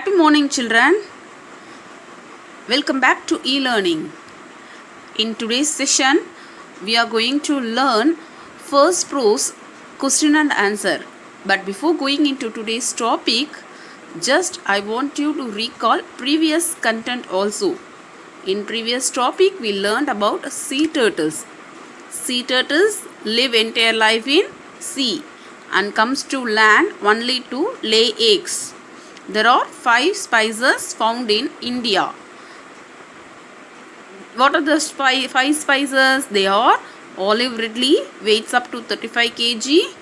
Happy morning, children. Welcome back to e-learning. In today's session, we are going to learn first prose question and answer. But before going into today's topic, just I want you to recall previous content also. In previous topic, we learned about sea turtles. Sea turtles live entire life in sea and comes to land only to lay eggs. There are 5 spices found in India. What are the 5 spices? They are olive ridley, weighs up to 35 kg,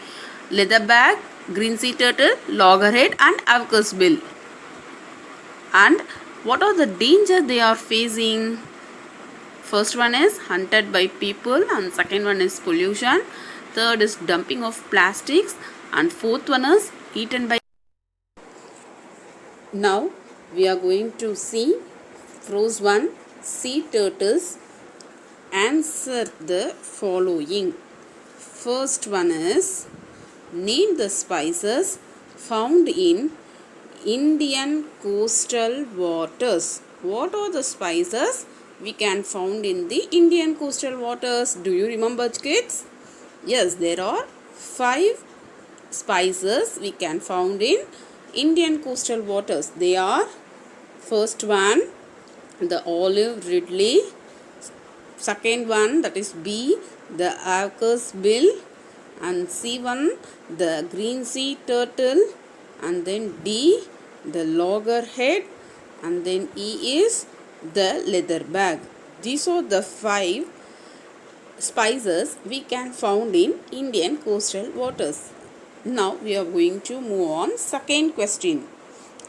leatherback, green sea turtle, loggerhead and avocus bill. And what are the dangers they are facing? First one is hunted by people, and second one is pollution, third is dumping of plastics, and fourth one is eaten by. Now we are going to see prose 1 sea turtles. Answer the following. First one is name the spices found in Indian coastal waters. What are the spices we can found in the Indian coastal waters? Do you remember, kids? Yes, there are 5 spices we can found in Indian coastal waters. They are first one the olive ridley, second one that is B the avocus bill, and C one the green sea turtle, and then D the loggerhead, and then E is the leatherback. These are the 5 spices we can found in Indian coastal waters. Now we are going to move on. Second question.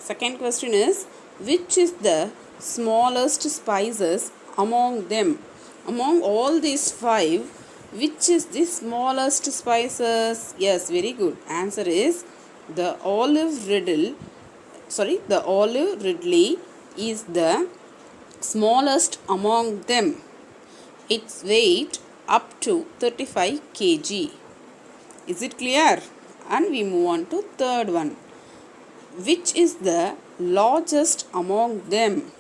Second question is which is the smallest spices among them? Among all these 5, which is the smallest spices? Yes, very good. Answer is the olive ridley. The olive ridley is the smallest among them. Its weight up to 35 kg. Is it clear? And we move on to third one. Which is the largest among them?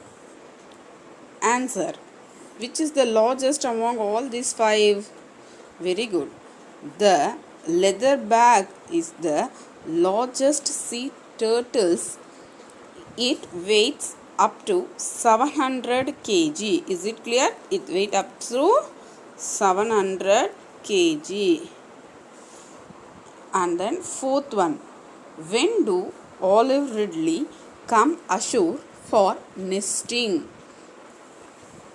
Answer. Which is the largest among all these 5? Very good. The leatherback is the largest sea turtles. It weighs up to 700 kg. Is it clear? It weighs up to 700 kg. And then fourth one. When do olive ridley come ashore for nesting?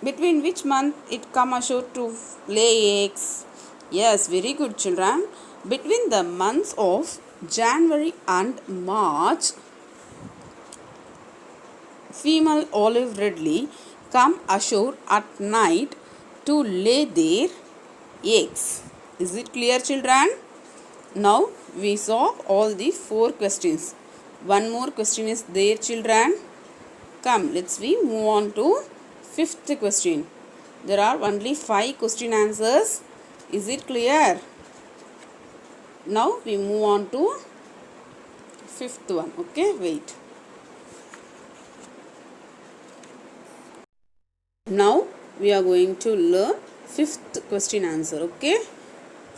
Between which month it come ashore to lay eggs? Yes, very good, children. Between the months of January and March, female olive ridley come ashore at night to lay their eggs. Is it clear, children? Now we saw all the 4 questions. One more question is there, children. Come, let's move on to 5th question. There are only 5 question answers. Is it clear? Now we move on to 5th one. Okay, wait. Now we are going to learn 5th question answer. Okay.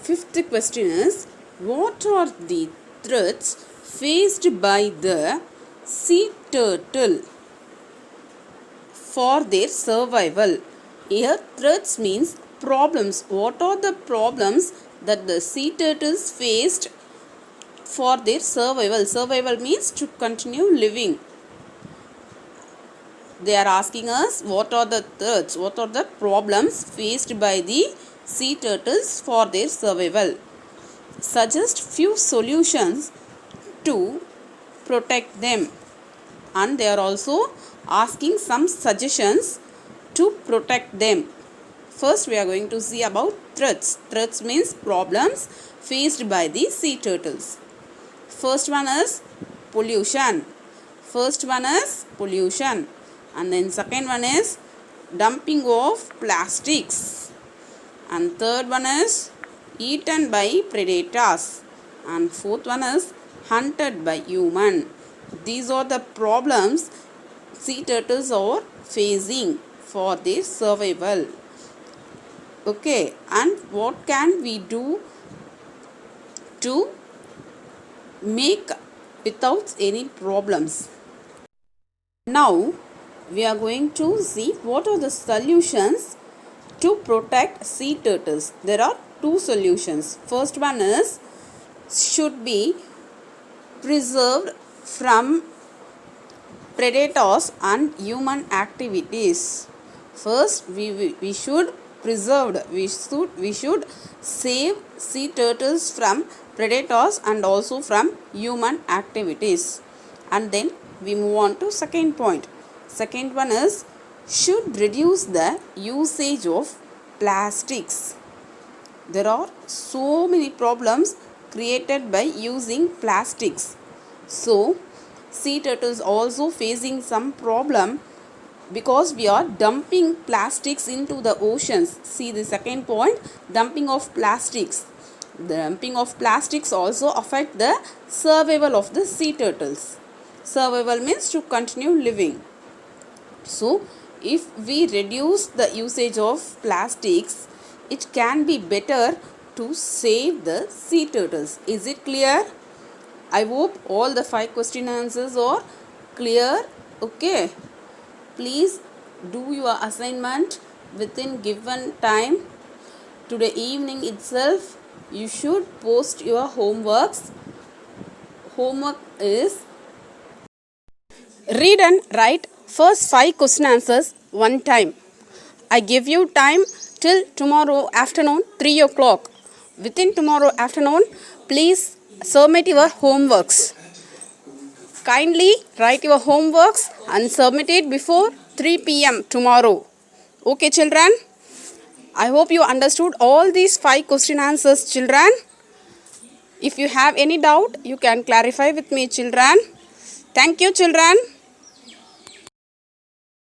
5th question is what are the threats faced by the sea turtle for their survival? Here threats means problems. What are the problems that the sea turtles faced for their survival? Survival means to continue living. They are asking us what are the threats, what are the problems faced by the sea turtles for their survival. Suggest few solutions to protect them. And they are also asking some suggestions to protect them. First we are going to see about threats. Threats means problems faced by the sea turtles. First one is pollution. And then second one is dumping of plastics. And third one is eaten by predators. And fourth one is hunted by human. These are the problems sea turtles are facing for their survival. Okay, and what can we do to make without any problems? Now we are going to see what are the solutions to protect sea turtles. There are two solutions. First one is should be preserved from predators and human activities. First, we should preserve, we should save sea turtles from predators and also from human activities. And then we move on to second point. Second one is should reduce the usage of plastics. There are so many problems created by using plastics. So sea turtles also facing some problem because we are dumping plastics into the oceans. See the second point, dumping of plastics. The dumping of plastics also affect the survival of the sea turtles. Survival means to continue living. So if we reduce the usage of plastics, it can be better to save the sea turtles. Is it clear? I hope all the 5 question answers are clear. Okay. Please do your assignment within given time. Today evening itself you should post your homeworks. Homework is read and write first 5 question answers one time. I give you time till tomorrow afternoon 3 o'clock. Within tomorrow afternoon, please submit your homeworks. Kindly write your homeworks and submit it before 3 p.m. tomorrow. Okay, children? I hope you understood all these 5 question answers, children. If you have any doubt, you can clarify with me, children. Thank you, children.